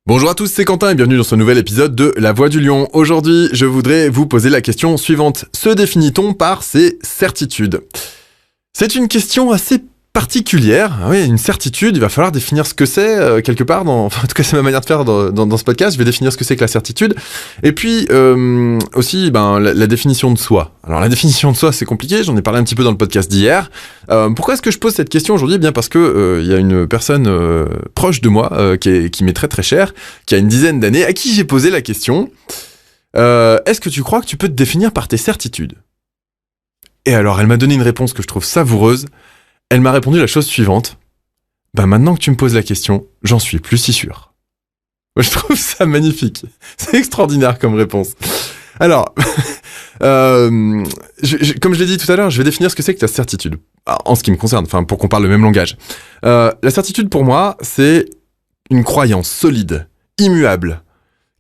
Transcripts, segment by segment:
Bonjour à tous, c'est Quentin et bienvenue dans ce nouvel épisode de La Voix du Lion. Aujourd'hui, je voudrais vous poser la question suivante. Se définit-on par ses certitudes ? C'est une question assez particulière. Oui, une certitude, il va falloir définir ce que c'est quelque part. En tout cas, c'est ma manière de faire dans ce podcast. Je vais définir ce que c'est que la certitude. Et puis, aussi, la définition de soi. Alors, la définition de soi, c'est compliqué. J'en ai parlé un petit peu dans le podcast d'hier. Pourquoi est-ce que je pose cette question aujourd'hui ? Bien parce que il y a une personne proche de moi qui m'est très très chère, qui a une dizaine d'années, à qui j'ai posé la question est-ce que tu crois que tu peux te définir par tes certitudes ? Et alors, elle m'a donné une réponse que je trouve savoureuse. Elle m'a répondu la chose suivante. Maintenant que tu me poses la question, j'en suis plus si sûr. Je trouve ça magnifique. C'est extraordinaire comme réponse. Alors, comme je l'ai dit tout à l'heure, je vais définir ce que c'est que ta certitude. En ce qui me concerne, pour qu'on parle le même langage. La certitude pour moi, c'est une croyance solide, immuable,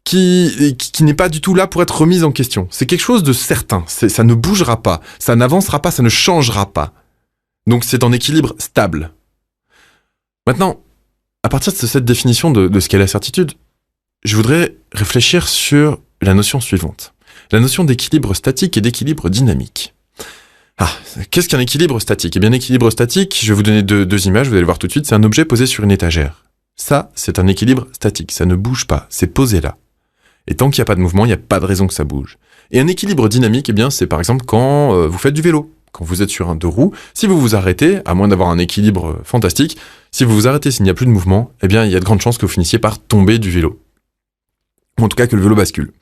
qui n'est pas du tout là pour être remise en question. C'est quelque chose de certain. Ça ne bougera pas, ça n'avancera pas, ça ne changera pas. Donc c'est en équilibre stable. Maintenant, à partir de cette définition de ce qu'est la certitude, je voudrais réfléchir sur la notion suivante. La notion d'équilibre statique et d'équilibre dynamique. Qu'est-ce qu'un équilibre statique ? Eh bien, un équilibre statique, je vais vous donner deux images, vous allez le voir tout de suite, c'est un objet posé sur une étagère. Ça, c'est un équilibre statique, ça ne bouge pas, c'est posé là. Et tant qu'il n'y a pas de mouvement, il n'y a pas de raison que ça bouge. Et un équilibre dynamique, eh bien, c'est par exemple quand vous faites du vélo. Quand vous êtes sur un deux roues, si vous vous arrêtez, à moins d'avoir un équilibre fantastique, si vous vous arrêtez s'il n'y a plus de mouvement, eh bien, il y a de grandes chances que vous finissiez par tomber du vélo. Ou en tout cas que le vélo bascule.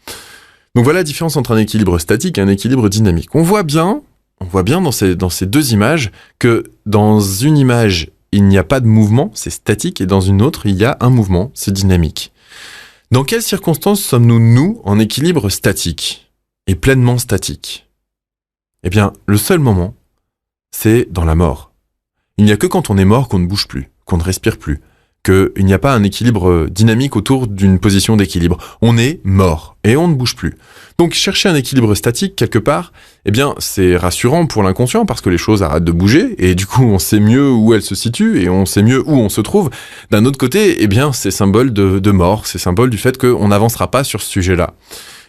Donc voilà la différence entre un équilibre statique et un équilibre dynamique. On voit bien dans ces deux images que dans une image, il n'y a pas de mouvement, c'est statique, et dans une autre, il y a un mouvement, c'est dynamique. Dans quelles circonstances sommes-nous, nous, en équilibre statique et pleinement statique ? Eh bien, le seul moment, c'est dans la mort. Il n'y a que quand on est mort qu'on ne bouge plus, qu'on ne respire plus, qu'il n'y a pas un équilibre dynamique autour d'une position d'équilibre. On est mort et on ne bouge plus. Donc, chercher un équilibre statique quelque part, eh bien, c'est rassurant pour l'inconscient parce que les choses arrêtent de bouger et du coup, on sait mieux où elles se situent et on sait mieux où on se trouve. D'un autre côté, eh bien, c'est symbole de mort, c'est symbole du fait qu'on n'avancera pas sur ce sujet-là.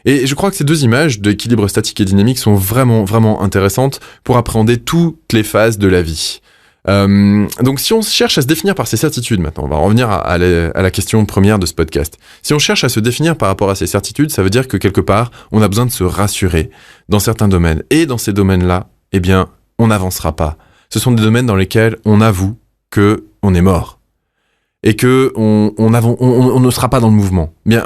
Et je crois que ces deux images d'équilibre statique et dynamique sont vraiment, vraiment intéressantes pour appréhender toutes les phases de la vie. Donc si on cherche à se définir par ses certitudes, maintenant, on va revenir à la question première de ce podcast. Si on cherche à se définir par rapport à ses certitudes, ça veut dire que quelque part, on a besoin de se rassurer dans certains domaines. Et dans ces domaines-là, eh bien, on n'avancera pas. Ce sont des domaines dans lesquels on avoue que on est mort. Et que on ne sera pas dans le mouvement. Bien,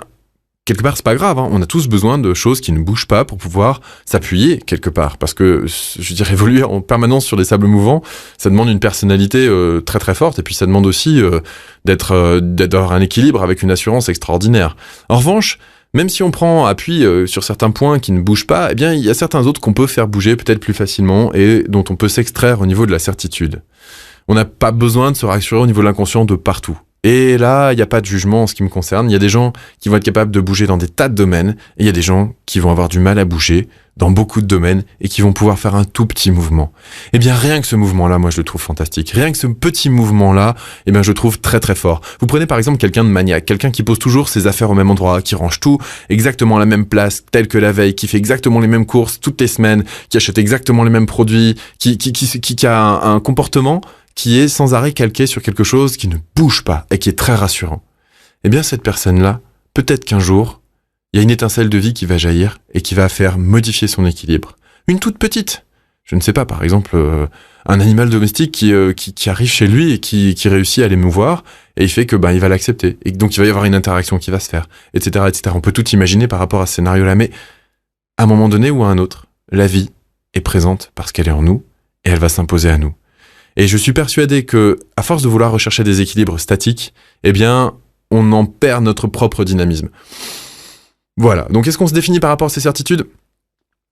quelque part, c'est pas grave, on a tous besoin de choses qui ne bougent pas pour pouvoir s'appuyer quelque part. Parce que, je dirais, évoluer en permanence sur des sables mouvants, ça demande une personnalité très très forte, et puis ça demande aussi d'avoir un équilibre avec une assurance extraordinaire. En revanche, même si on prend appui sur certains points qui ne bougent pas, eh bien, il y a certains autres qu'on peut faire bouger peut-être plus facilement et dont on peut s'extraire au niveau de la certitude. On n'a pas besoin de se rassurer au niveau de l'inconscient de partout. Et là, il n'y a pas de jugement en ce qui me concerne. Il y a des gens qui vont être capables de bouger dans des tas de domaines, et il y a des gens qui vont avoir du mal à bouger dans beaucoup de domaines et qui vont pouvoir faire un tout petit mouvement. Eh bien, rien que ce mouvement-là, moi, je le trouve fantastique. Rien que ce petit mouvement-là, eh bien, je le trouve très très fort. Vous prenez par exemple quelqu'un de maniaque, quelqu'un qui pose toujours ses affaires au même endroit, qui range tout exactement à la même place, tel que la veille, qui fait exactement les mêmes courses toutes les semaines, qui achète exactement les mêmes produits, qui a un comportement qui est sans arrêt calqué sur quelque chose qui ne bouge pas et qui est très rassurant. Eh bien, cette personne-là, peut-être qu'un jour, il y a une étincelle de vie qui va jaillir et qui va faire modifier son équilibre. Une toute petite. Je ne sais pas, par exemple, un animal domestique qui arrive chez lui et qui réussit à l'émouvoir, et il fait que il va l'accepter. Et donc, il va y avoir une interaction qui va se faire, etc., etc. On peut tout imaginer par rapport à ce scénario-là, mais à un moment donné ou à un autre, la vie est présente parce qu'elle est en nous et elle va s'imposer à nous. Et je suis persuadé que, à force de vouloir rechercher des équilibres statiques, eh bien, on en perd notre propre dynamisme. Voilà. Donc, est-ce qu'on se définit par rapport à ces certitudes ?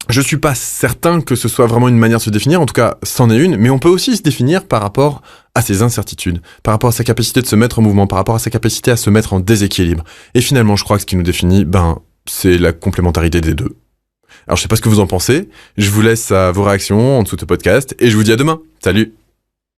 Je suis pas certain que ce soit vraiment une manière de se définir, en tout cas, c'en est une, mais on peut aussi se définir par rapport à ses incertitudes, par rapport à sa capacité de se mettre en mouvement, par rapport à sa capacité à se mettre en déséquilibre. Et finalement, je crois que ce qui nous définit, c'est la complémentarité des deux. Alors, je sais pas ce que vous en pensez, je vous laisse à vos réactions en dessous de ce podcast, et je vous dis à demain. Salut!